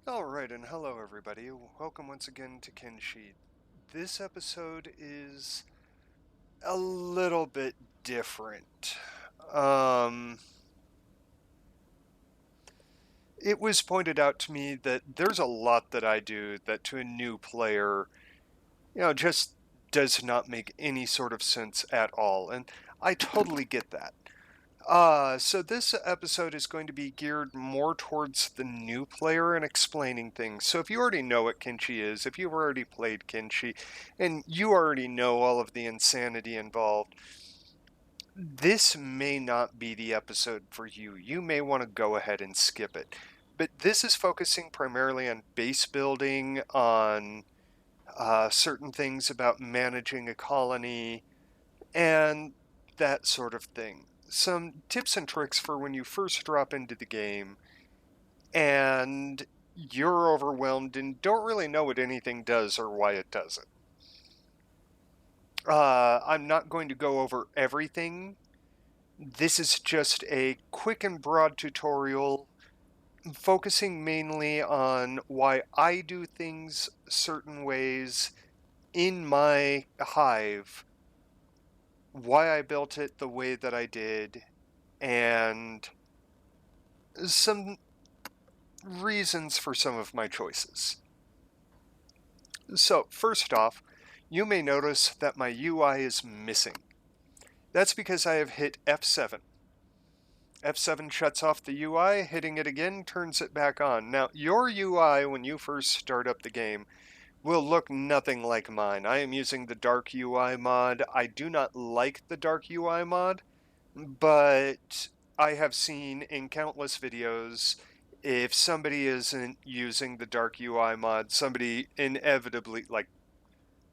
Alright, and hello everybody. Welcome once again to Kenshi. This episode is a little bit different. Um, it was pointed out to me that there's a lot that I do that to a new player, just does not make any sort of sense at all, and I totally get that. So this episode is going to be geared more towards the new player and explaining things. So if you already know what Kenshi is, if you've already played Kenshi, and you already know all of the insanity involved, this may not be the episode for you. You may want to go ahead and skip it. But this is focusing primarily on base building, on certain things about managing a colony, and that sort of thing. Some tips and tricks for when you first drop into the game and you're overwhelmed and don't really know what anything does or why it does it. I'm not going to go over everything. This is just a quick and broad tutorial focusing mainly on why I do things certain ways in my hive, why I built it the way that I did, and some reasons for some of my choices. So, first off, you may notice that my UI is missing. That's because I have hit F7. F7 shuts off the UI, hitting it again turns it back on. Now, your UI when you first start up the game will look nothing like mine. I am using the Dark UI mod. I do not like the Dark UI mod, but I have seen in countless videos if somebody isn't using the Dark UI mod, somebody inevitably, like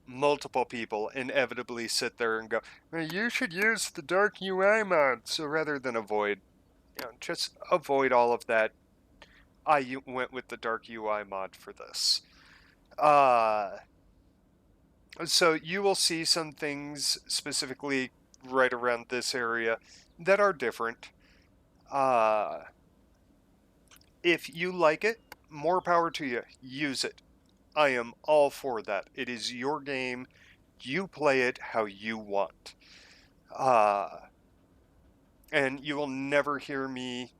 multiple people, inevitably sit there and go, well, you should use the Dark UI mod. So rather than avoid, just avoid all of that, I went with the Dark UI mod for this. Uh, so you will see some things specifically right around this area that are different. Uh, if you like it, more power to you. Use it. I am all for that. It is your game. You play it how you want. Uh, and you will never hear me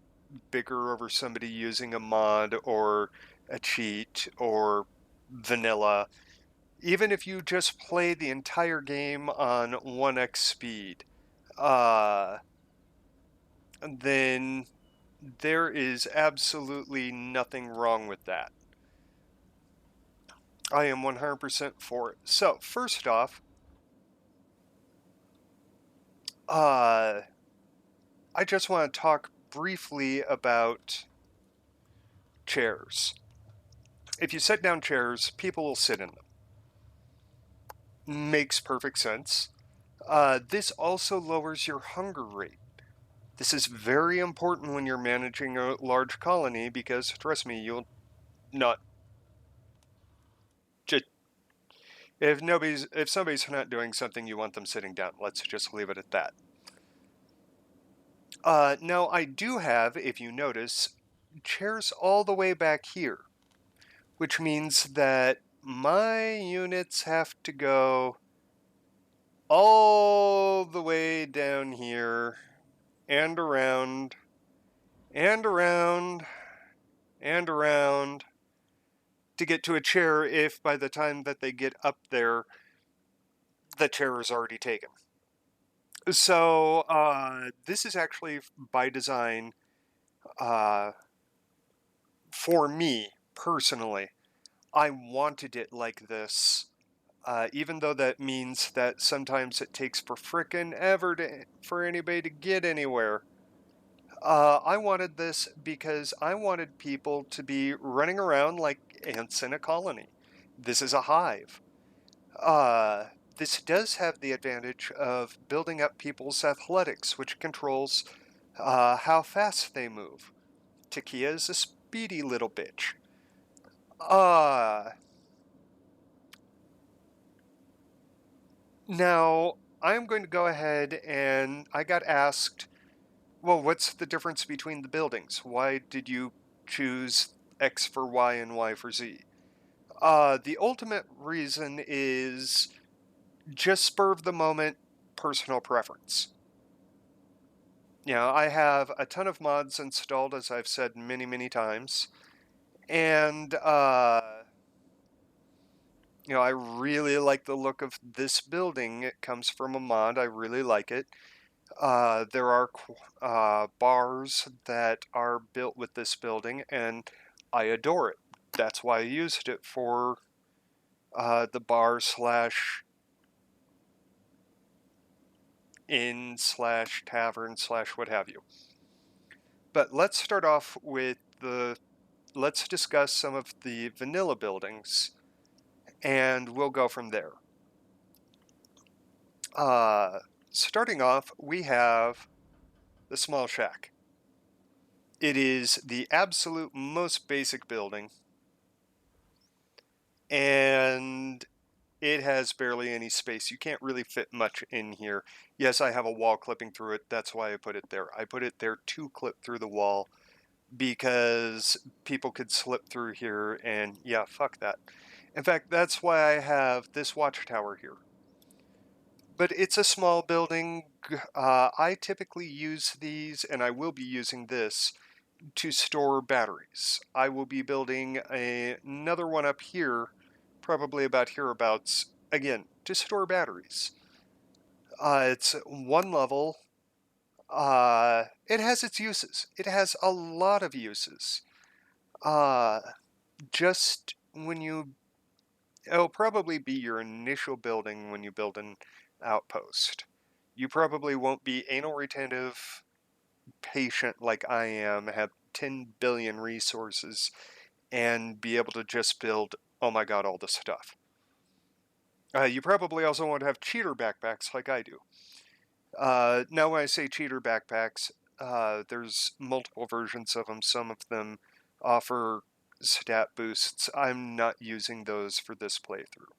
bicker over somebody using a mod or a cheat or vanilla. Even if you just play the entire game on 1x speed, uh, then there is absolutely nothing wrong with that. I am 100% for it. So, first off, I just want to talk briefly about chairs. If you set down chairs, people will sit in them. Makes perfect sense. This also lowers your hunger rate. This is very important when you're managing a large colony because, trust me, you'll not just if somebody's not doing something, you want them sitting down. Let's just leave it at that. Now I do have, if you notice, chairs all the way back here, which means that my units have to go all the way down here and around and around and around to get to a chair if by the time that they get up there, the chair is already taken. So this is actually by design uh, for me personally. I wanted it like this, even though that means that sometimes it takes for frickin' ever for anybody to get anywhere. I wanted this because I wanted people to be running around like ants in a colony. This is a hive. Uh, this does have the advantage of building up people's athletics, which controls how fast they move. Takia is a speedy little bitch. Uh, Now, I'm going to go ahead and I got asked, well, what's the difference between the buildings? Why did you choose X for Y and Y for Z. The ultimate reason is just spur of the moment, personal preference. You know, I have a ton of mods installed, as I've said many, many times, and you know, I really like the look of this building. It comes from a mod. I really like it. There are bars that are built with this building, and I adore it. That's why I used it for the bar slash inn slash tavern slash what have you. But let's start off with let's discuss some of the vanilla buildings, and we'll go from there. Starting off, we have the small shack. It is the absolute most basic building, and it has barely any space. You can't really fit much in here. Yes, I have a wall clipping through it. That's why I put it there. I put it there to clip through the wall because people could slip through here, and yeah, fuck that. In fact, that's why I have this watchtower here. But it's a small building. I typically use these, and I will be using this to store batteries. I will be building another one up here, probably about hereabouts, again, to store batteries. It's one level. It has its uses. It has a lot of uses. Just when it'll probably be your initial building when you build an outpost. You probably won't be anal retentive, patient like I am, have 10 billion resources, and be able to just build, oh my god, all this stuff. You probably also won't have cheater backpacks like I do. Now when I say cheater backpacks, there's multiple versions of them. Some of them offer stat boosts. I'm not using those for this playthrough.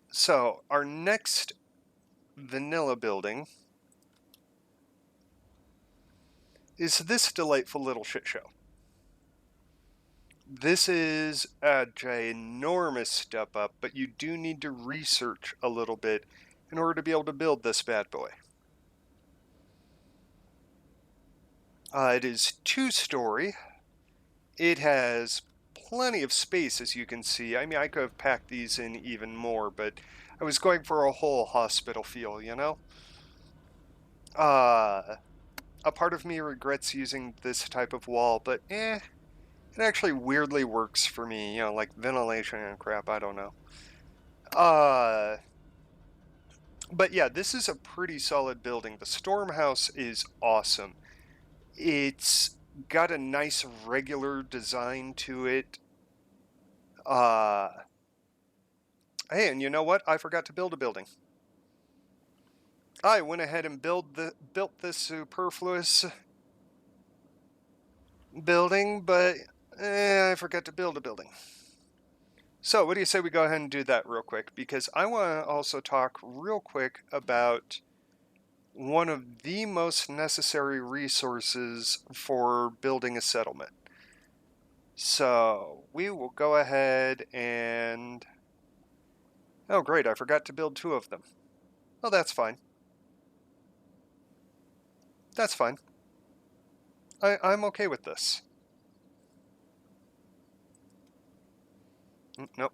So our next vanilla building is this delightful little shit show. This is a ginormous step up, but you do need to research a little bit in order to be able to build this bad boy. It is 2-story. It has plenty of space, as you can see. I mean, I could have packed these in even more, but I was going for a whole hospital feel, you know? A part of me regrets using this type of wall, but it actually weirdly works for me, you know, like ventilation and crap, I don't know. But yeah, this is a pretty solid building. The Storm House is awesome. It's got a nice regular design to it. Hey, and you know what? I forgot to build a building. I went ahead and built this superfluous building, but I forgot to build a building. So what do you say we go ahead and do that real quick? Because I want to also talk real quick about one of the most necessary resources for building a settlement. So we will go ahead and... Oh great, I forgot to build 2 of them. Oh, that's fine. That's fine. I'm okay with this. Nope.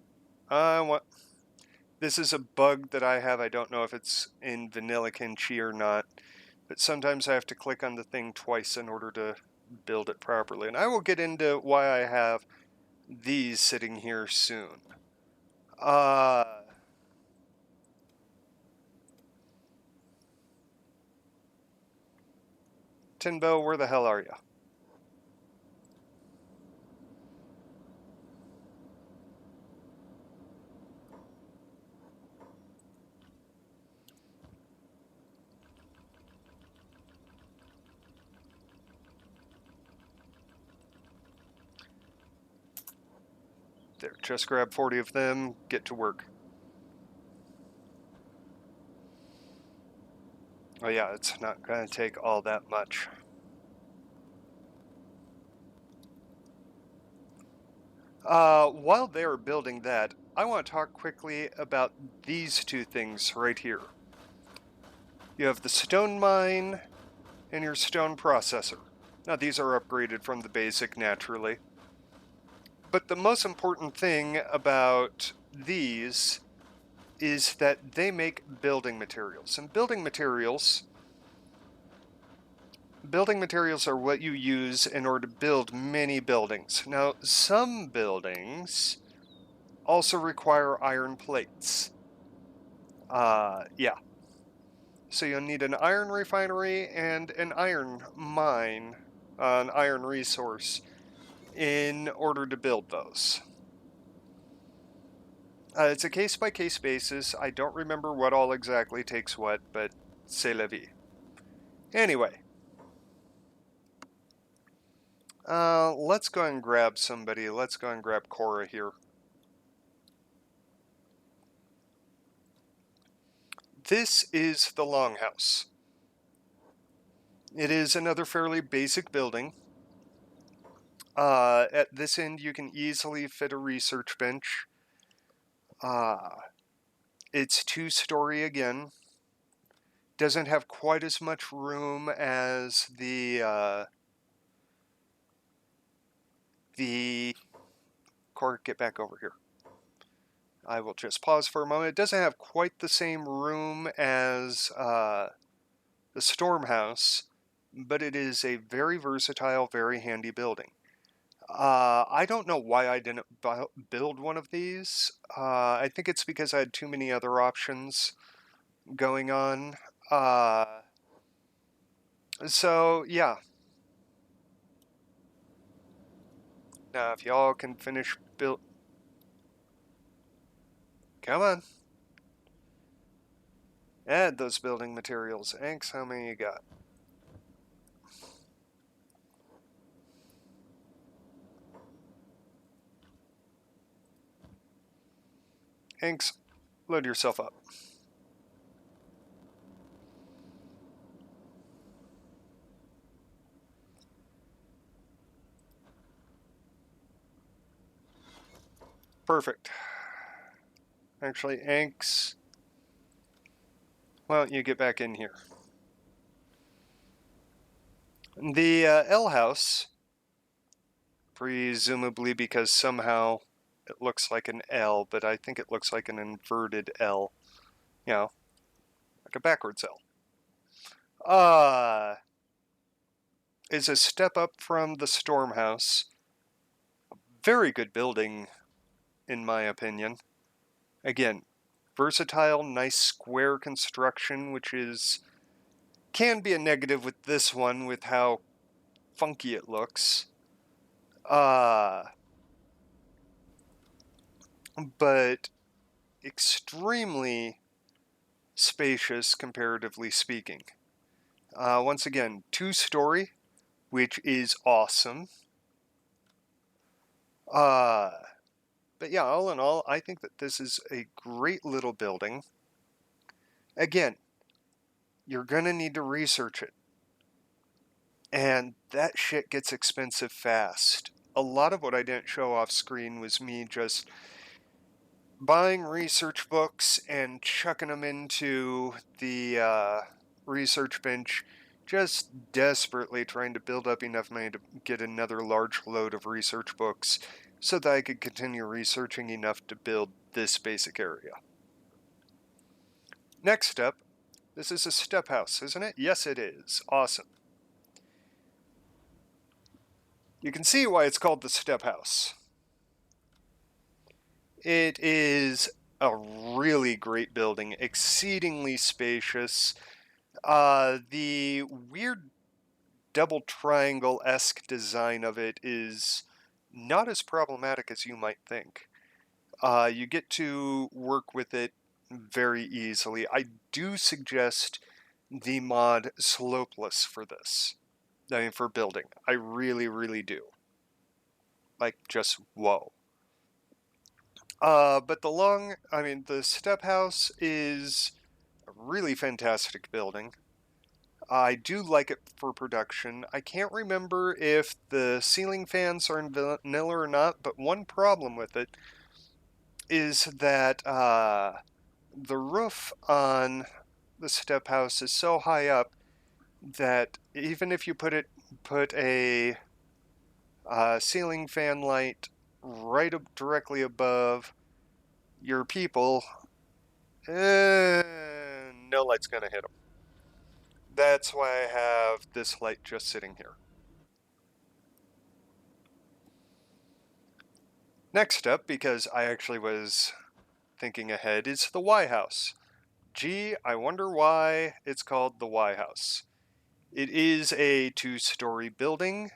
This is a bug that I have. I don't know if it's in vanilla Kenshi or not, but sometimes I have to click on the thing twice in order to build it properly. And I will get into why I have these sitting here soon. Tinbo, where the hell are you? There, just grab 40 of them, get to work. Oh yeah, it's not going to take all that much. While they're building that, I want to talk quickly about these two things right here. You have the stone mine and your stone processor. Now these are upgraded from the basic naturally. But the most important thing about these is that they make building materials. And building materials are what you use in order to build many buildings. Now, some buildings also require iron plates. Yeah. So you'll need an iron refinery and an iron mine, an iron resource, in order to build those. It's a case-by-case basis. I don't remember what all exactly takes what, but c'est la vie. Anyway, let's go and grab somebody. Let's go and grab Cora here. This is the Longhouse. It is another fairly basic building. At this end, you can easily fit a research bench. It's 2-story again. Doesn't have quite as much room as the Cora, get back over here. I will just pause for a moment. It doesn't have quite the same room as the Stormhouse, but it is a very versatile, very handy building. I don't know why I didn't build one of these. I think it's because I had too many other options going on. So, yeah. Now, if y'all can finish build... Come on. Add those building materials. Anks, how many you got? Anks, load yourself up. Perfect. Actually, Anks, why don't you get back in here? The L house, presumably because somehow it looks like an L, but I think it looks like an inverted L. You know, like a backwards L. Is a step up from the Stormhouse. Very good building, in my opinion. Again, versatile, nice square construction, which can be a negative with this one, with how funky it looks. But extremely spacious, comparatively speaking. Once again, 2-story, which is awesome. But yeah, all in all, I think that this is a great little building. Again, you're gonna need to research it. And that shit gets expensive fast. A lot of what I didn't show off screen was me just buying research books and chucking them into the research bench, just desperately trying to build up enough money to get another large load of research books so that I could continue researching enough to build this basic area. Next up, this is a step house, isn't it? Yes, it is. Awesome. You can see why it's called the step house. It is a really great building, exceedingly spacious. The weird double triangle-esque design of it is not as problematic as you might think. You get to work with it very easily. I do suggest the mod Slopeless for this. I mean, for building. I really, really do. Like, just whoa. But the step house is a really fantastic building. I do like it for production. I can't remember if the ceiling fans are in vanilla or not, but one problem with it is that the roof on the step house is so high up that even if you put a ceiling fan light right directly above your people, no light's gonna hit them. That's why I have this light just sitting here. Next up, because I actually was thinking ahead, is the Y House. Gee, I wonder why it's called the Y House. It is a two-story building,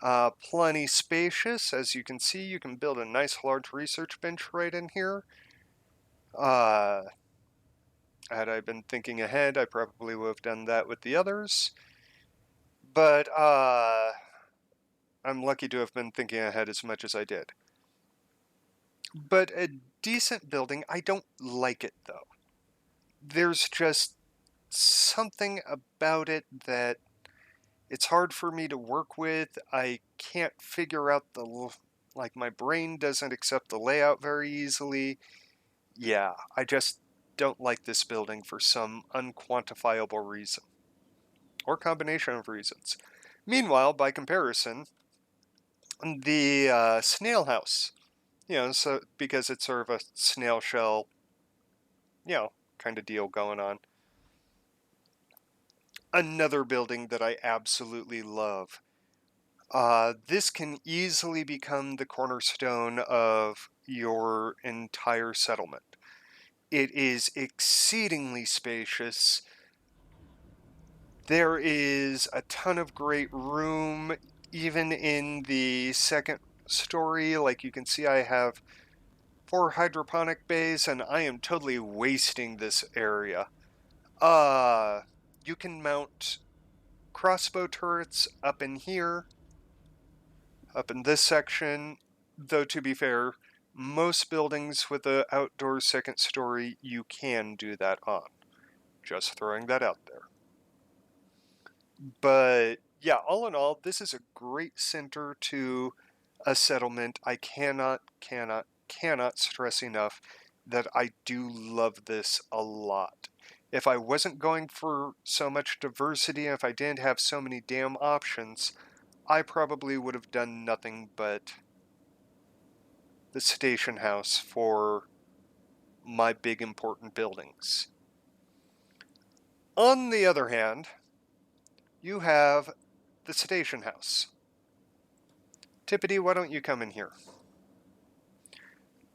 plenty spacious. As you can see, you can build a nice large research bench right in here. Uh, had I been thinking ahead, I probably would have done that with the others. But I'm lucky to have been thinking ahead as much as I did. But a decent building, I don't like it though. There's just something about it that it's hard for me to work with. I can't figure out like my brain doesn't accept the layout very easily. Yeah, I just don't like this building for some unquantifiable reason or combination of reasons. Meanwhile, by comparison, the snail house, so because it's sort of a snail shell, kind of deal going on. Another building that I absolutely love. This can easily become the cornerstone of your entire settlement. It is exceedingly spacious. There is a ton of great room, even in the second story. Like you can see, I have 4 hydroponic bays, and I am totally wasting this area. You can mount crossbow turrets up in here, up in this section, though to be fair, most buildings with the outdoor second story, you can do that on. Just throwing that out there. But yeah, all in all, this is a great center to a settlement. I cannot stress enough that I do love this a lot. If I wasn't going for so much diversity, if I didn't have so many damn options, I probably would have done nothing but the station house for my big important buildings. On the other hand, you have the station house. Tippity, why don't you come in here?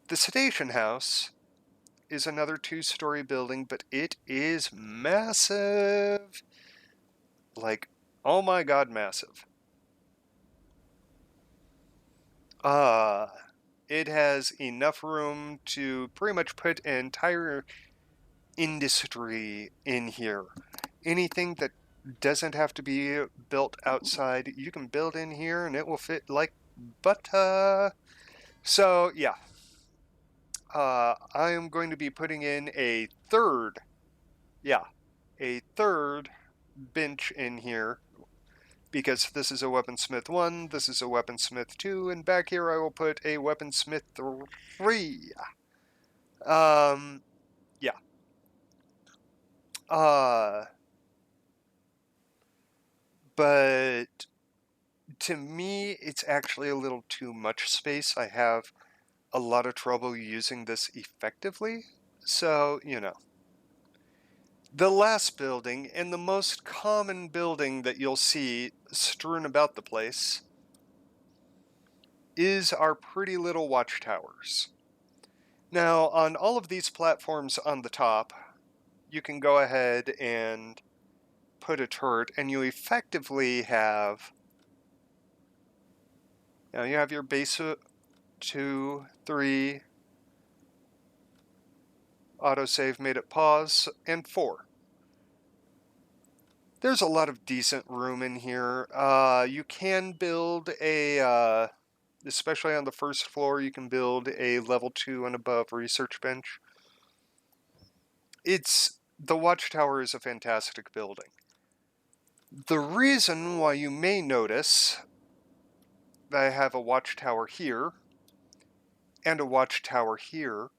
The station house is another 2-story building, but it is massive. Like, oh my god, massive. It has enough room to pretty much put an entire industry in here. Anything that doesn't have to be built outside, you can build in here and it will fit like butter. So, yeah. I am going to be putting in a third bench in here because this is a weaponsmith 1, this is a weaponsmith 2, and back here I will put a weaponsmith 3. Yeah. But to me, it's actually a little too much space. I have a lot of trouble using this effectively. So, The last building, and the most common building that you'll see strewn about the place, is our pretty little watchtowers. Now, on all of these platforms on the top, you can go ahead and put a turret, and you effectively have, you have your base 2, 3, autosave made it pause, and 4. There's a lot of decent room in here. You can build a, especially on the first floor, you can build a level 2 and above research bench. The watchtower is a fantastic building. The reason why you may notice that I have a watchtower here and a watchtower here,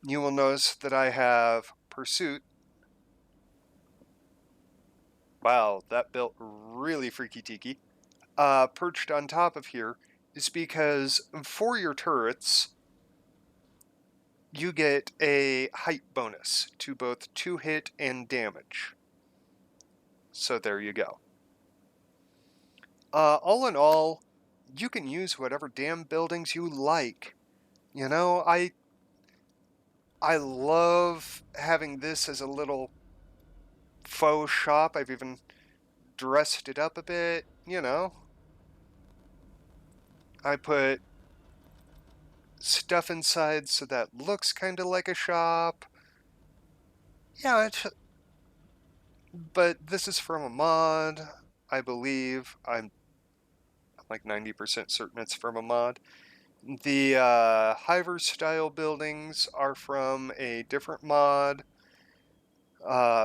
you will notice that I have pursuit. Wow, that built really freaky tiki. Perched on top of here is because for your turrets, you get a height bonus to both 2-hit and damage. So there you go. All in all, you can use whatever damn buildings you like. You know, I love having this as a little faux shop. I've even dressed it up a bit, you know. I put stuff inside so that looks kind of like a shop. Yeah, but this is from a mod, I believe. I'm like 90% certain it's from a mod. The Hiver style buildings are from a different mod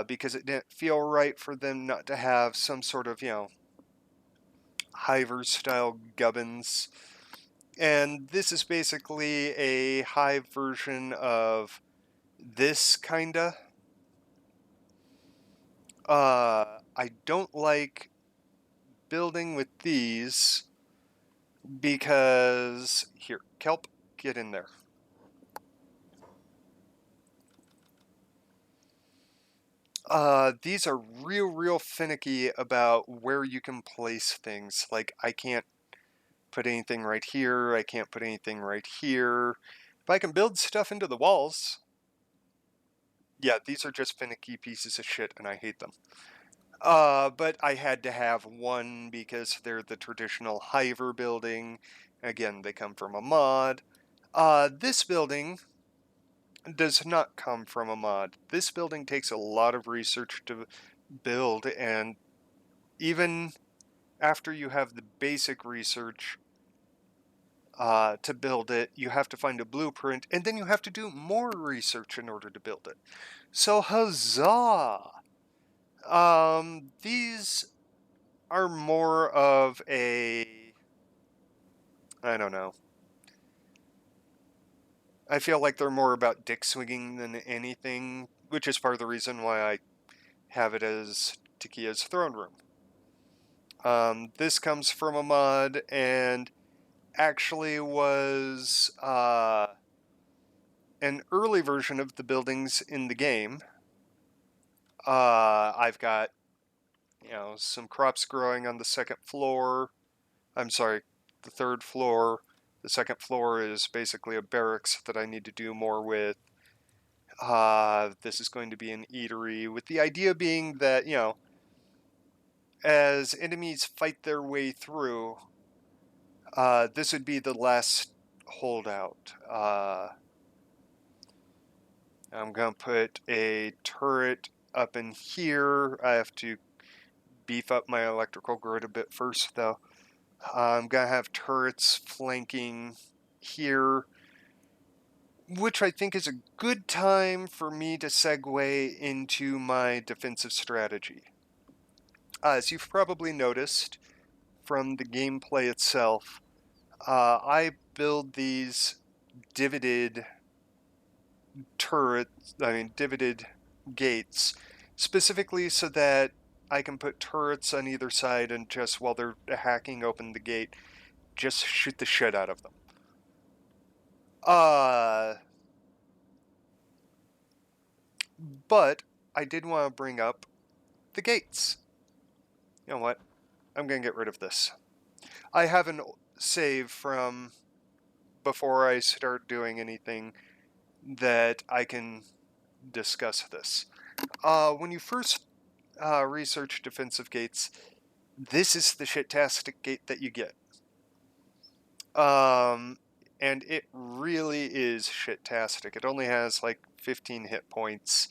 because it didn't feel right for them not to have some sort of, Hiver style gubbins. And this is basically a Hive version of this, kinda. I don't like building with these because, here, Kelp, get in there. These are real finicky about where you can place things. Like, I can't put anything right here, I can't put anything right here. If I can build stuff into the walls, yeah, these are just finicky pieces of shit and I hate them. But I had to have one because they're the traditional Hiver building. Again, they come from a mod. This building does not come from a mod. This building takes a lot of research to build, and even after you have the basic research to build it, you have to find a blueprint, and then you have to do more research in order to build it. So huzzah! These are more of a, I don't know. I feel like they're more about dick swinging than anything, which is part of the reason why I have it as Takia's throne room. This comes from a mod and actually was an early version of the buildings in the game. I've got, some crops growing on the second floor. I'm sorry, the third floor. The second floor is basically a barracks that I need to do more with. This is going to be an eatery, with the idea being that, as enemies fight their way through, this would be the last holdout. I'm going to put a turret up in here. I have to beef up my electrical grid a bit first, though. I'm going to have turrets flanking here, which I think is a good time for me to segue into my defensive strategy. As you've probably noticed from the gameplay itself, I build these divoted divoted gates, specifically so that I can put turrets on either side and just while they're hacking open the gate, just shoot the shit out of them. But I did want to bring up the gates. You know what? I'm going to get rid of this. I have an save from before I start doing anything that I can discuss this. When you first research defensive gates, this is the shit-tastic gate that you get. And it really is shit-tastic. It only has like 15 hit points.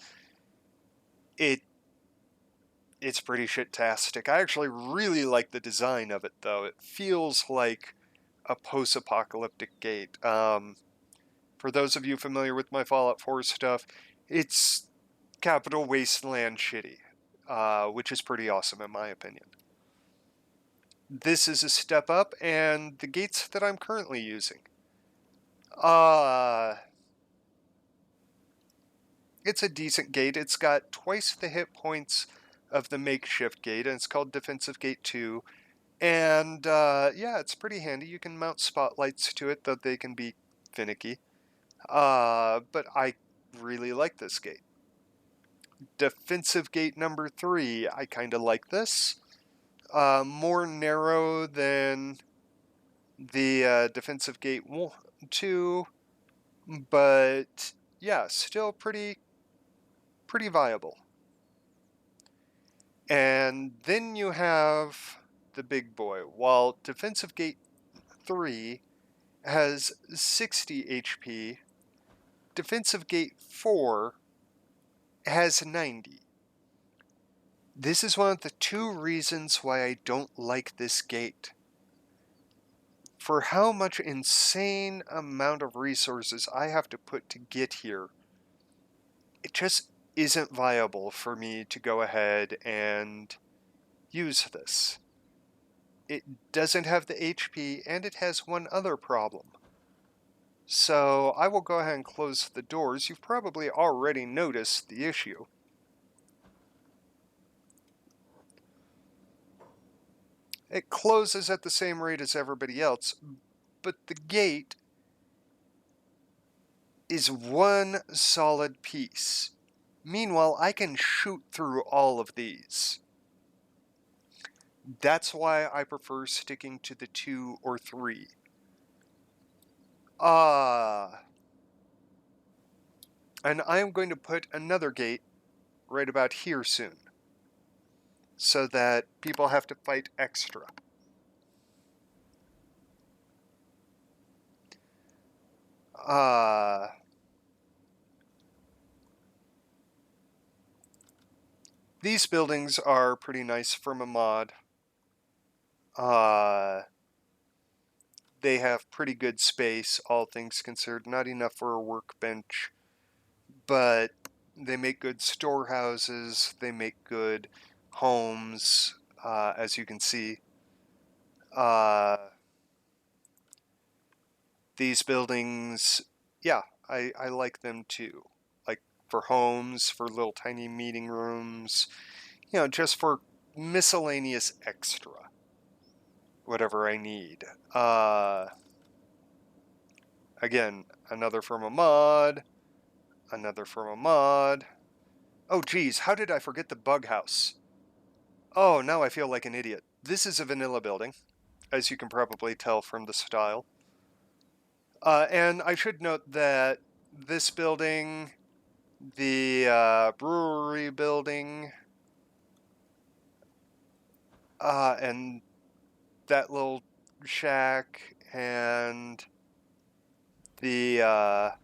It's pretty shit-tastic. I actually really like the design of it, though. It feels like a post-apocalyptic gate. For those of you familiar with my Fallout 4 stuff, it's Capital Wasteland shitty. which is pretty awesome in my opinion. This is a step up, and the gates that I'm currently using. It's a decent gate. It's got twice the hit points of the makeshift gate, and it's called Defensive Gate 2. And yeah, it's pretty handy. You can mount spotlights to it, though they can be finicky. But I really like this gate. Defensive Gate number 3, I kind of like this. More narrow than the Defensive Gate 2, but yeah, still pretty viable. And then you have the big boy. While Defensive Gate 3 has 60 HP, Defensive Gate 4 has 90. This is one of the 2 reasons why I don't like this gate. For how much insane amount of resources I have to put to get here, it just isn't viable for me to go ahead and use this. It doesn't have the HP, and it has one other problem. So I will go ahead and close the doors. You've probably already noticed the issue. It closes at the same rate as everybody else, but the gate is one solid piece. Meanwhile, I can shoot through all of these. That's why I prefer sticking to the 2 or 3. And I am going to put another gate right about here soon, so that people have to fight extra. These buildings are pretty nice from a mod. They have pretty good space, all things considered. Not enough for a workbench, but they make good storehouses. They make good homes, as you can see. These buildings, yeah, I like them too. Like for homes, for little tiny meeting rooms, you know, just for miscellaneous extra. Whatever I need. Again, another from a mod. Another from a mod. Oh geez, how did I forget the bug house? Oh, now I feel like an idiot. This is a vanilla building, as you can probably tell from the style. And I should note that this building, the brewery building, and that little shack, and the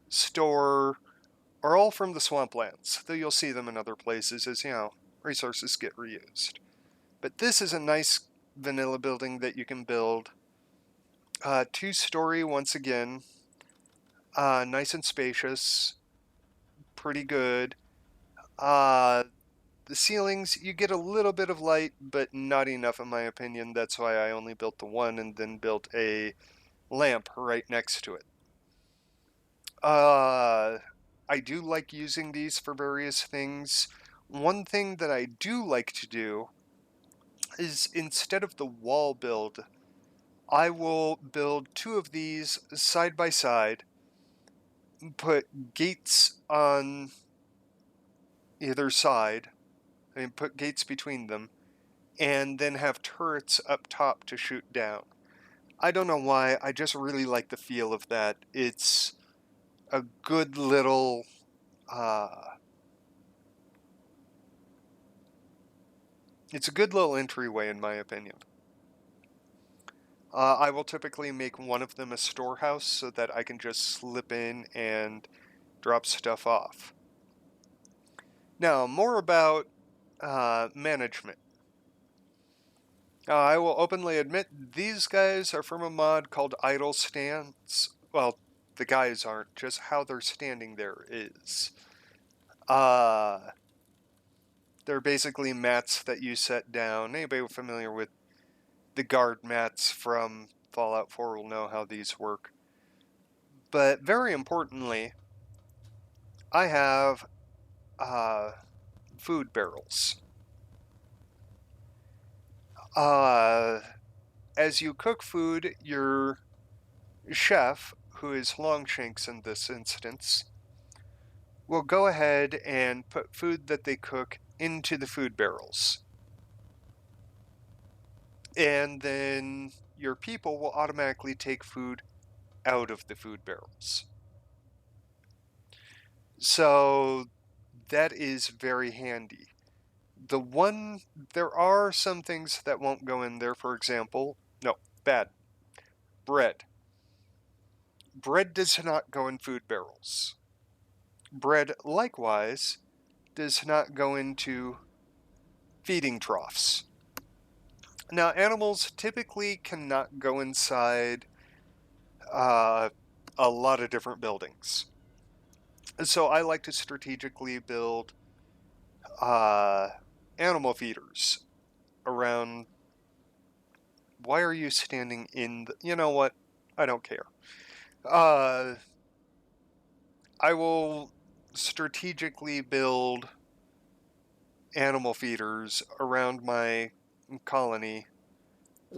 store are all from the swamplands, though you'll see them in other places as, you know, resources get reused. But this is a nice vanilla building that you can build. 2-story once again. Nice and spacious. Pretty good. The ceilings, you get a little bit of light, but not enough in my opinion. That's why I only built the one and then built a lamp right next to it. I do like using these for various things. One thing that I do like to do is, instead of the wall build, I will build 2 of these side by side, put gates on either side, put gates between them, and then have turrets up top to shoot down. I don't know why, I just really like the feel of that. It's a good little it's a good little entryway in my opinion. I will typically make one of them a storehouse so that I can just slip in and drop stuff off. Now, more about management. I will openly admit these guys are from a mod called Idle Stance. Well, the guys aren't, just how they're standing there is. They're basically mats that you set down. Anybody familiar with the guard mats from Fallout 4 will know how these work. But very importantly, I have food barrels. As you cook food, your chef, who is Longshanks in this instance, will go ahead and put food that they cook into the food barrels. And then your people will automatically take food out of the food barrels. So that is very handy. There are some things that won't go in there, for example, no, bad, bread. Bread does not go in food barrels. Bread, likewise, does not go into feeding troughs. Now, animals typically cannot go inside a lot of different buildings. So I like to strategically build animal feeders around. Why are you standing in the... You know what? I don't care. I will strategically build animal feeders around my colony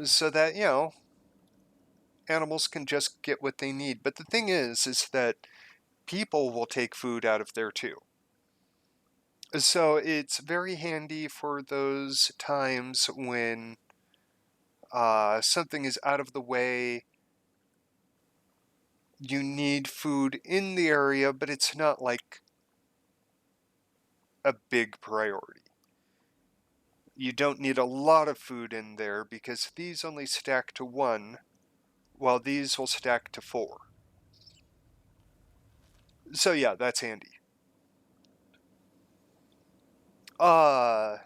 so that, animals can just get what they need. But the thing is that people will take food out of there too. So it's very handy for those times when something is out of the way. You need food in the area, but it's not like a big priority. You don't need a lot of food in there because these only stack to 1, while these will stack to 4. So yeah, that's handy. Copper,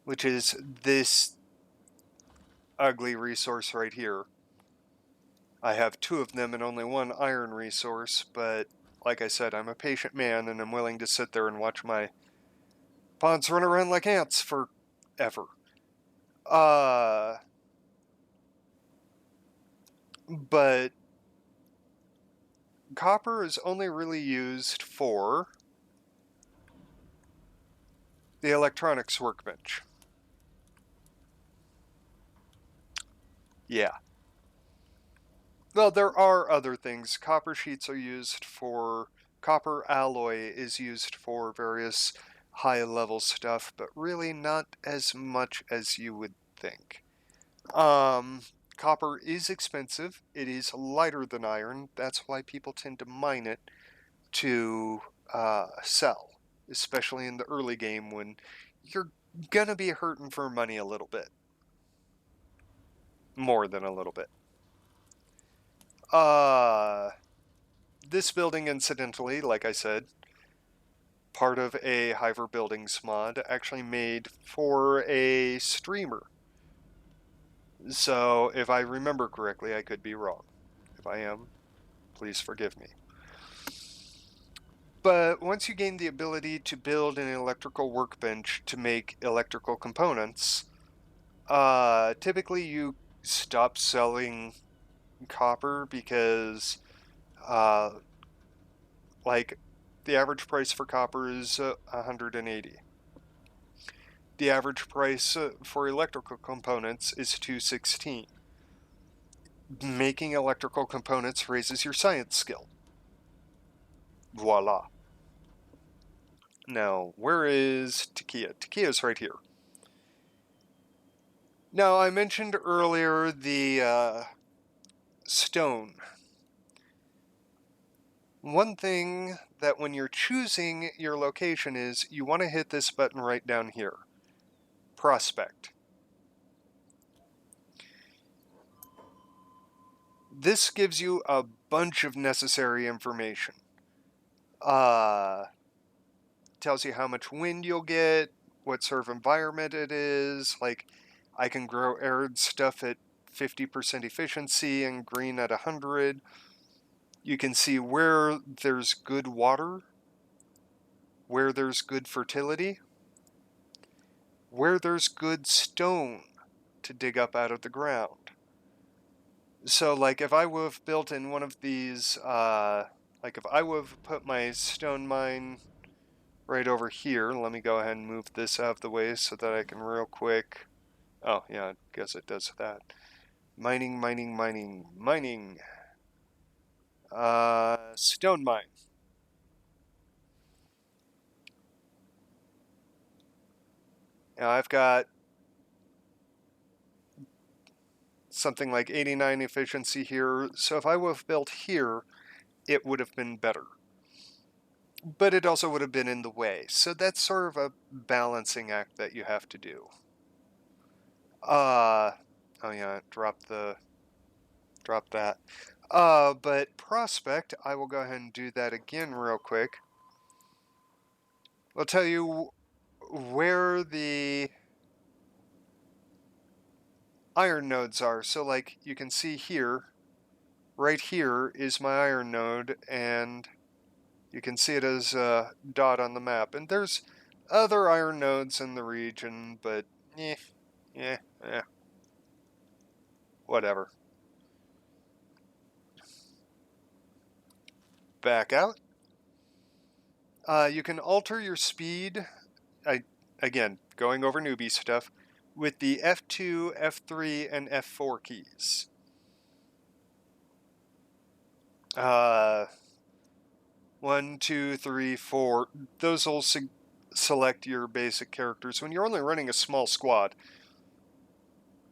which is this ugly resource right here. I have 2 of them and only 1 iron resource, but like I said, I'm a patient man and I'm willing to sit there and watch my pawns run around like ants forever. But copper is only really used for the electronics workbench. Yeah. Well, there are other things. Copper sheets are used for... Copper alloy is used for various high-level stuff, but really not as much as you would think. Copper is expensive. It is lighter than iron. That's why people tend to mine it to sell, especially in the early game when you're gonna be hurting for money a little bit. More than a little bit. This building, incidentally, like I said, part of a Hiver Buildings mod, actually made for a streamer. So, if I remember correctly, I could be wrong. If I am, please forgive me. But once you gain the ability to build an electrical workbench to make electrical components, typically you stop selling copper because, like, the average price for copper is 180. The average price for electrical components is 216. Making electrical components raises your science skill. Voila. Now, where is Takia? Takia's right here. Now, I mentioned earlier the stone. One thing that when you're choosing your location is you want to hit this button right down here. Prospect. This gives you a bunch of necessary information. Tells you how much wind you'll get, what sort of environment it is. Like, I can grow arid stuff at 50% efficiency and green at 100. You can see where there's good water. where there's good fertility, where there's good stone to dig up out of the ground. So, like, if I would have built in one of these, like, if I would have put my stone mine right over here, let me go ahead and move this out of the way so that I can real quick. Oh, yeah, I guess it does that. Mining, mining, mining, mining. Stone mine. Now I've got something like 89 efficiency here, so if I would have built here, it would have been better. But it also would have been in the way, so that's sort of a balancing act that you have to do. Oh yeah, drop that. But prospect, I will go ahead and do that again real quick. I'll tell you where the iron nodes are. So like you can see here, right here is my iron node, and you can see it as a dot on the map. And there's other iron nodes in the region, but whatever. Back out. You can alter your speed. Again, going over newbie stuff, with the F2, F3, and F4 keys. 1, 2, 3, 4. Those will select your basic characters. When you're only running a small squad,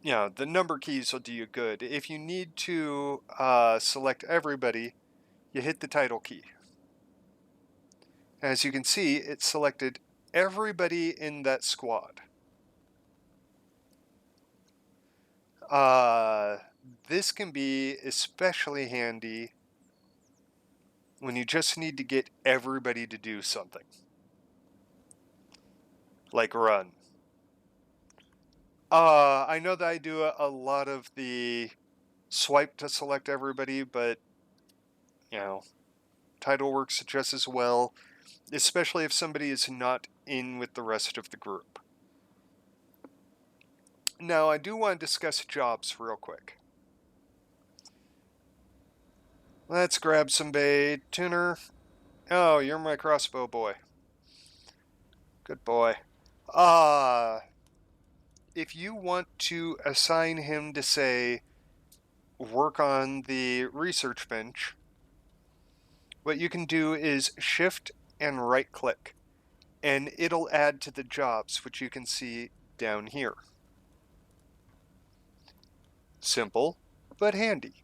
the number keys will do you good. If you need to select everybody, you hit the title key. As you can see, it selected everybody in that squad. This can be especially handy when you just need to get everybody to do something. Like run. I know that I do a lot of the swipe to select everybody, but, title works just as well, especially if somebody is not in with the rest of the group. Now, I do want to discuss jobs real quick. Let's grab some bait. Tuner. Oh, you're my crossbow boy. Good boy. If you want to assign him to, say, work on the research bench, what you can do is shift and right click, and it'll add to the jobs, which you can see down here. Simple, but handy.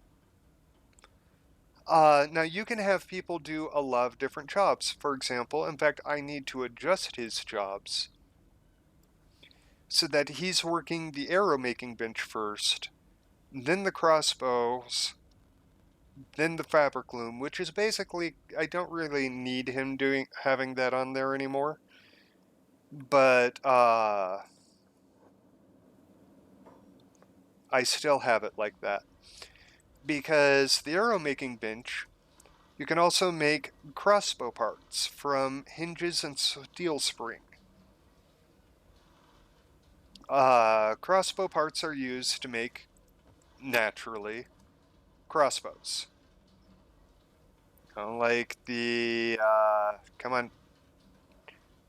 Now you can have people do a lot of different jobs. For example, in fact, I need to adjust his jobs so that he's working the arrow making bench first, then the crossbows, then the fabric loom, which is basically, I don't really need him having that on there anymore. But I still have it like that. Because the arrow making bench, you can also make crossbow parts from hinges and steel spring. Crossbow parts are used to make, naturally, crossbows. Like the, come on.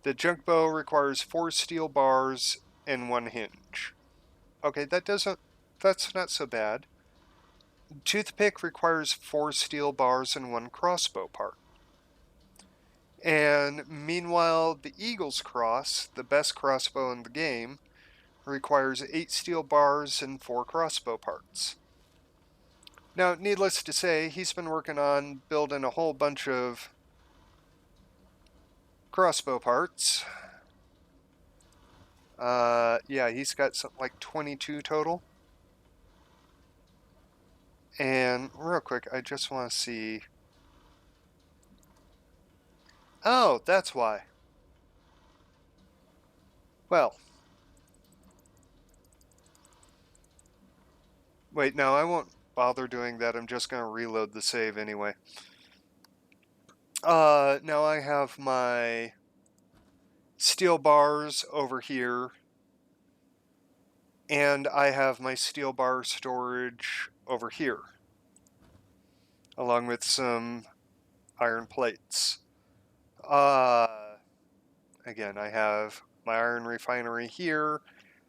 The junk bow requires 4 steel bars and 1 hinge. Okay, that's not so bad. Toothpick requires 4 steel bars and 1 crossbow part. And meanwhile, the Eagle's Cross, the best crossbow in the game, requires 8 steel bars and 4 crossbow parts. Now, needless to say, he's been working on building a whole bunch of crossbow parts. Yeah, he's got something like 22 total. And real quick, I just want to see. Oh, that's why. Well. Wait, no, I won't bother doing that. I'm just going to reload the save anyway. Now I have my steel bars over here, and I have my steel bar storage over here, along with some iron plates. Again, I have my iron refinery here.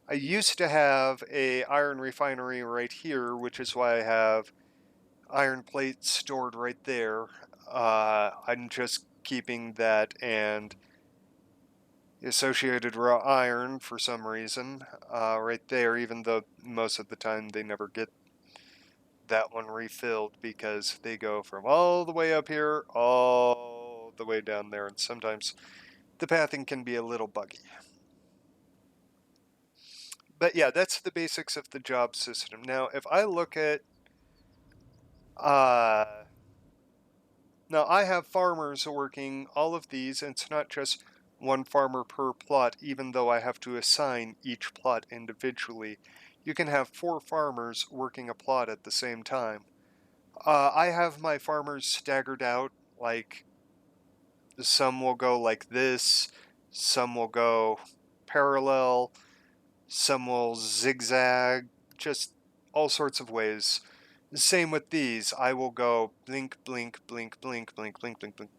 I used to have a iron refinery right here, which is why I have iron plates stored right there. I'm just keeping that and associated raw iron for some reason right there, even though most of the time they never get that one refilled because they go from all the way up here all the way down there, and sometimes the pathing can be a little buggy. But yeah, that's the basics of the job system. Now, if I look at now I have farmers working all of these, and it's not just one farmer per plot, even though I have to assign each plot individually. You can have 4 farmers working a plot at the same time. I have my farmers staggered out, like some will go like this, some will go parallel, some will zigzag, just all sorts of ways. Same with these. I will go blink, blink, blink, blink, blink, blink, blink, blink.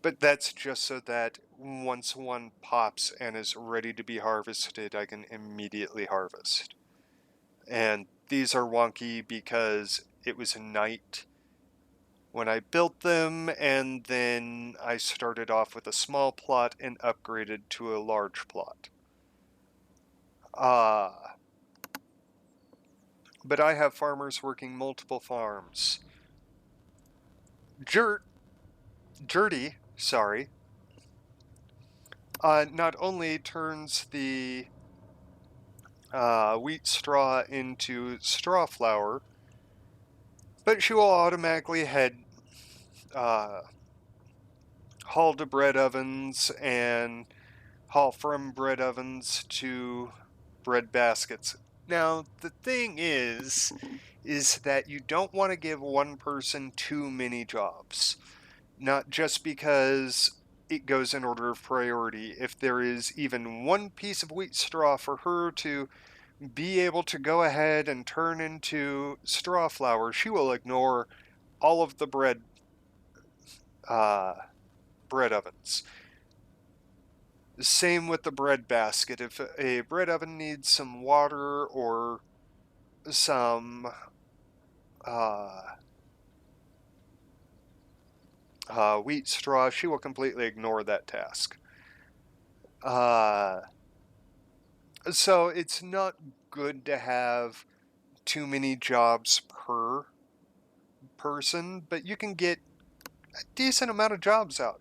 But that's just so that once one pops and is ready to be harvested, I can immediately harvest. And these are wonky because it was night when I built them, and then I started off with a small plot and upgraded to a large plot. But I have farmers working multiple farms. Jerty, sorry, not only turns the wheat straw into straw flour, but she will automatically haul to bread ovens and haul from bread ovens to bread baskets. Now, the thing is that you don't want to give one person too many jobs. Not just because it goes in order of priority. If there is even one piece of wheat straw for her to be able to go ahead and turn into straw flour, she will ignore all of the bread ovens. Same with the bread basket. If a bread oven needs some water or some wheat straw, she will completely ignore that task. So it's not good to have too many jobs per person, but you can get a decent amount of jobs out.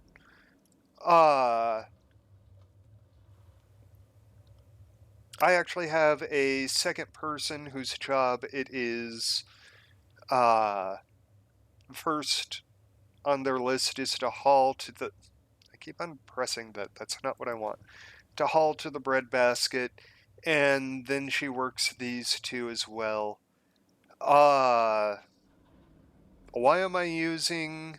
I actually have a second person whose job it is first on their list is to haul to the. I keep on pressing that. That's not what I want. To haul to the bread basket, and then she works these 2 as well. Why am I using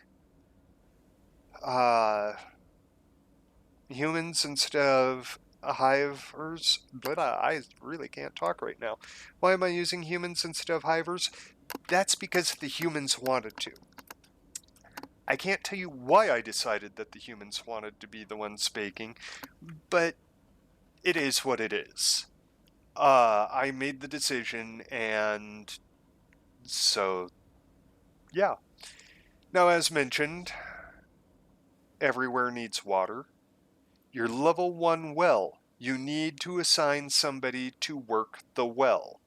humans instead of hivers? But I really can't talk right now. Why am I using humans instead of hivers? That's because the humans wanted to. I can't tell you why I decided that the humans wanted to be the ones baking, but it is what it is. I made the decision, and so, yeah. Now, as mentioned, everywhere needs water. Your level 1 well, you need to assign somebody to work the well.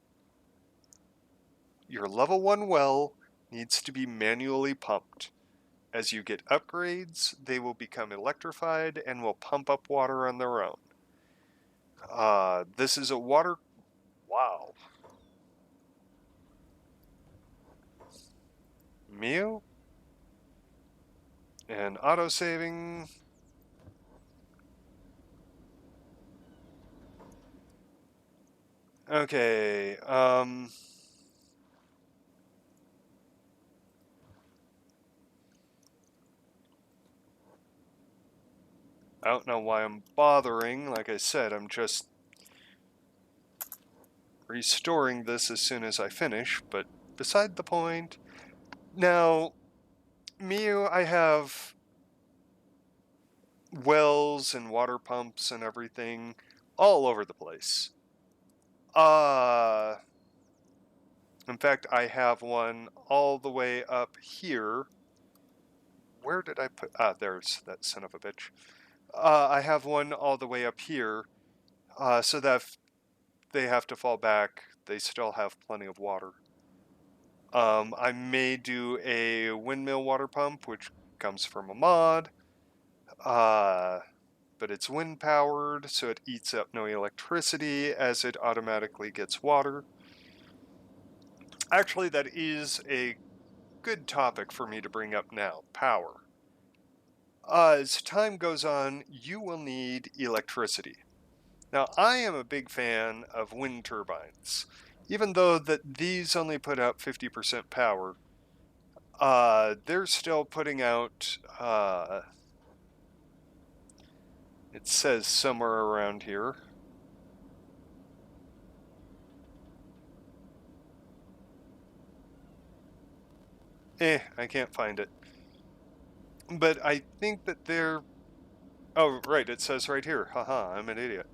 Your level 1 well needs to be manually pumped. As you get upgrades, they will become electrified and will pump up water on their own. This is a water... Wow. Mew? And autosaving... Okay, I don't know why I'm bothering. Like I said, I'm just restoring this as soon as I finish, but beside the point. Now, Miu, I have wells and water pumps and everything all over the place. In fact, I have one all the way up here. Where did I put? There's that son of a bitch. I have one all the way up here, so that if they have to fall back, they still have plenty of water. I may do a windmill water pump, which comes from a mod, but it's wind powered, so it eats up no electricity as it automatically gets water. Actually, that is a good topic for me to bring up now, power. As time goes on, you will need electricity. Now, I am a big fan of wind turbines. Even though that these only put out 50% power, they're still putting out, it says somewhere around here. I can't find it. But I think that they're, oh, right, it says right here. Haha, I'm an idiot.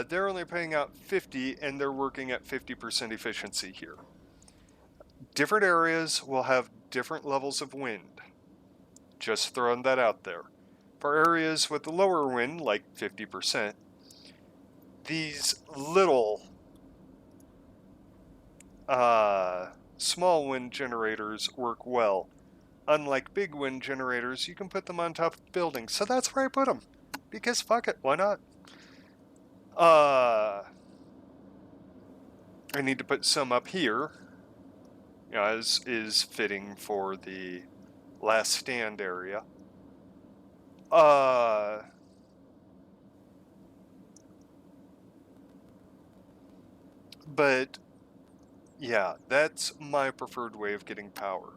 They're only paying out 50 and they're working at 50% efficiency here. Different areas will have different levels of wind. Just throwing that out there. For areas with lower wind, like 50%, these little small wind generators work well. Unlike big wind generators, you can put them on top of buildings. So that's where I put them. Because fuck it, why not? I need to put some up here, as is fitting for the last stand area. But yeah, that's my preferred way of getting power.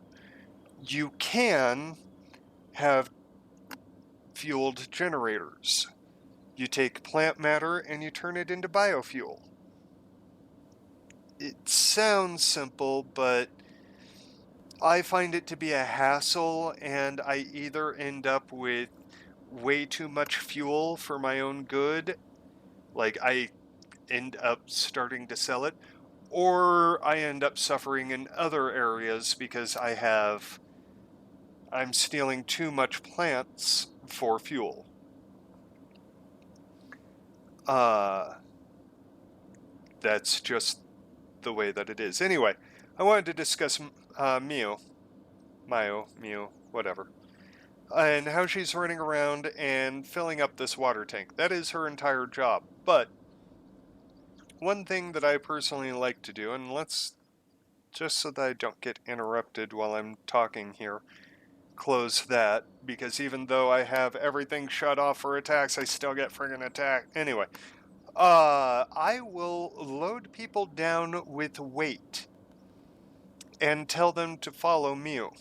You can have fueled generators. You take plant matter and you turn it into biofuel. It sounds simple, but I find it to be a hassle, and I either end up with way too much fuel for my own good, like I end up starting to sell it, or I end up suffering in other areas because I'm stealing too much plants for fuel. That's just the way that it is. Anyway, I wanted to discuss Mayo, whatever, and how she's running around and filling up this water tank. That is her entire job. But one thing that I personally like to do, and let's, just so that I don't get interrupted while I'm talking here, close that, because even though I have everything shut off for attacks, I still get friggin' attacked. Anyway, I will load people down with weight and tell them to follow Mew,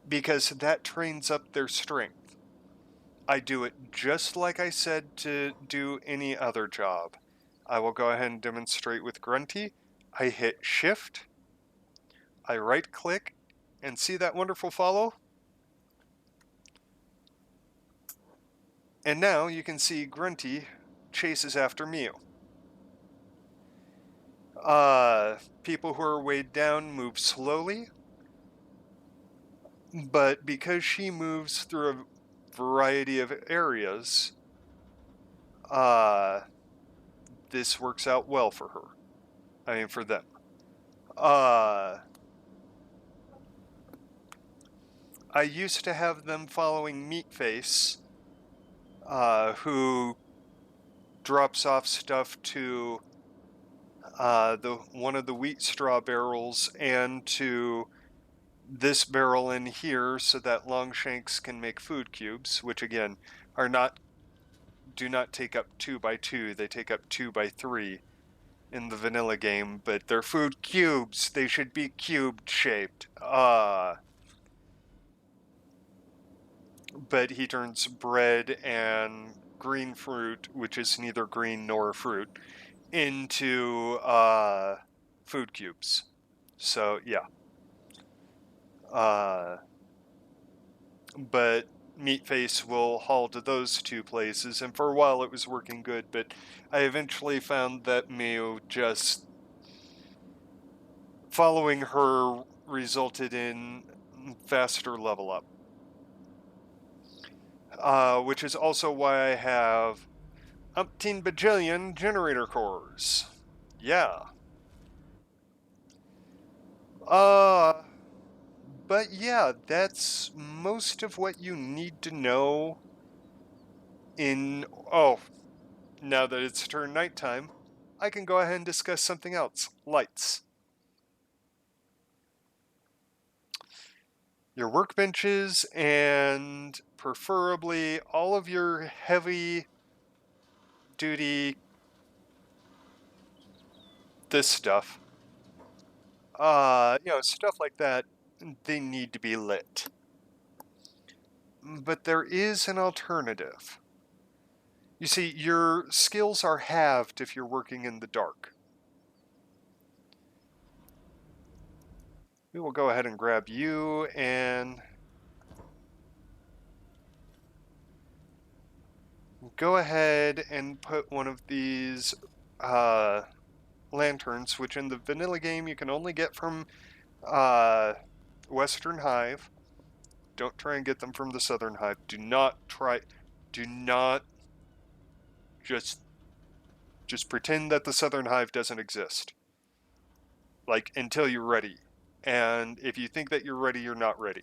because that trains up their strength. I do it just like I said to do any other job. I will go ahead and demonstrate with Grunty. I hit Shift, I right click, and see that wonderful follow? And now you can see Grunty chases after Mew. People who are weighed down move slowly, but because she moves through a variety of areas, this works out well for her. I mean, for them. I used to have them following Meatface, who drops off stuff to one of the wheat straw barrels and to this barrel in here, so that Longshanks can make food cubes, which again do not take up 2x2, they take up 2x3 in the vanilla game, but they're food cubes, they should be cubed shaped. but he turns bread and green fruit, which is neither green nor a fruit, into food cubes. So yeah. But Meatface will haul to those two places, and for a while it was working good, but I eventually found that Mew just following her resulted in faster level up. Which is also why I have umpteen bajillion generator cores. Yeah. But yeah, that's most of what you need to know in... Oh, now that it's turned nighttime, I can go ahead and discuss something else. Lights. Your workbenches and preferably all of your heavy duty this stuff. Stuff like that, they need to be lit. But there is an alternative. You see, your skills are halved if you're working in the dark. We will go ahead and grab you and go ahead and put one of these lanterns, which in the vanilla game you can only get from Western Hive. Don't try and get them from the Southern Hive. Do not just pretend that the Southern Hive doesn't exist. Like, until you're ready. And if you think that you're ready, you're not ready.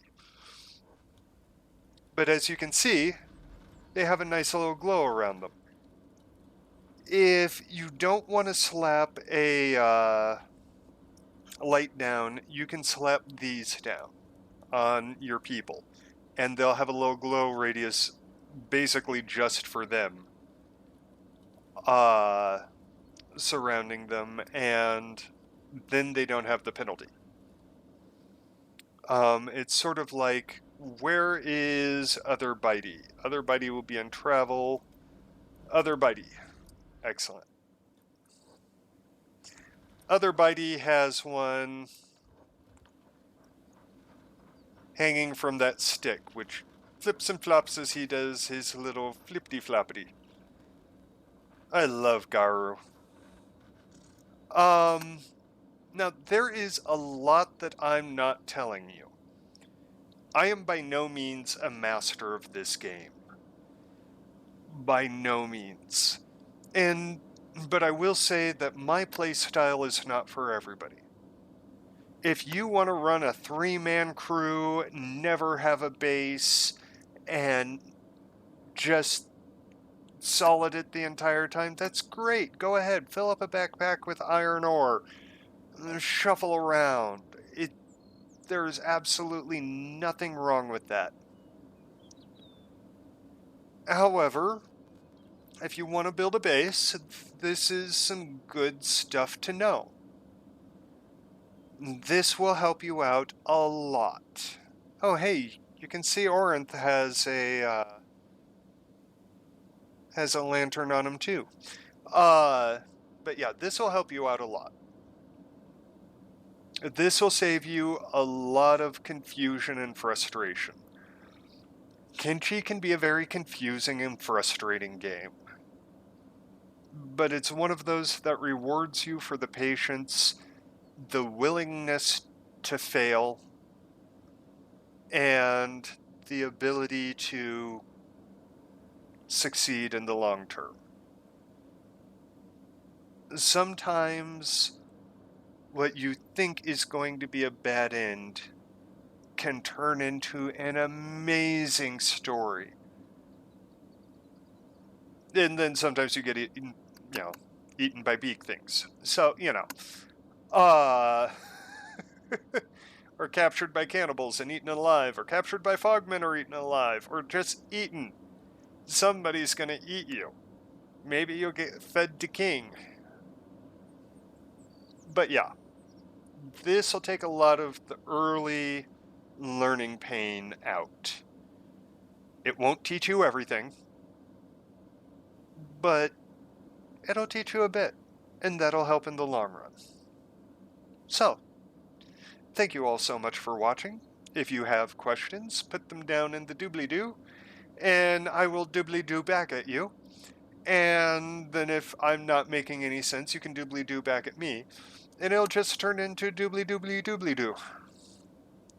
But as you can see, they have a nice little glow around them. If you don't want to slap a light down, you can slap these down on your people, and they'll have a little glow radius basically just for them surrounding them, and then they don't have the penalty. It's sort of like, where is Other Bitey? Other Bitey will be on travel. Other Bitey. Excellent. Other Bitey has one hanging from that stick, which flips and flops as he does his little flippity-floppity. I love Garu. Now there is a lot that I'm not telling you. I am by no means a master of this game. By no means. But I will say that my playstyle is not for everybody. If you want to run a 3-man crew, never have a base, and just solid it the entire time, that's great. Go ahead, fill up a backpack with iron ore, shuffle around. There's absolutely nothing wrong with that. However, if you want to build a base, this is some good stuff to know. This will help you out a lot. Oh, hey, you can see Orinth has a lantern on him too. But yeah, this will help you out a lot. This will save you a lot of confusion and frustration. Kenshi can be a very confusing and frustrating game. But it's one of those that rewards you for the patience, the willingness to fail, and the ability to succeed in the long term. Sometimes what you think is going to be a bad end can turn into an amazing story. And then sometimes you get eaten by beak things. So, or captured by cannibals and eaten alive, or captured by fogmen or eaten alive, or just eaten. Somebody's gonna eat you. Maybe you'll get fed to king. But yeah, this will take a lot of the early learning pain out. It won't teach you everything, but it'll teach you a bit, and that'll help in the long run. So, thank you all so much for watching. If you have questions, put them down in the doobly-doo, and I will doobly-doo back at you. And then if I'm not making any sense, you can doobly-doo back at me, and it'll just turn into doobly-doobly-doobly-doo.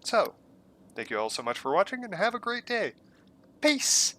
So, thank you all so much for watching, and have a great day. Peace!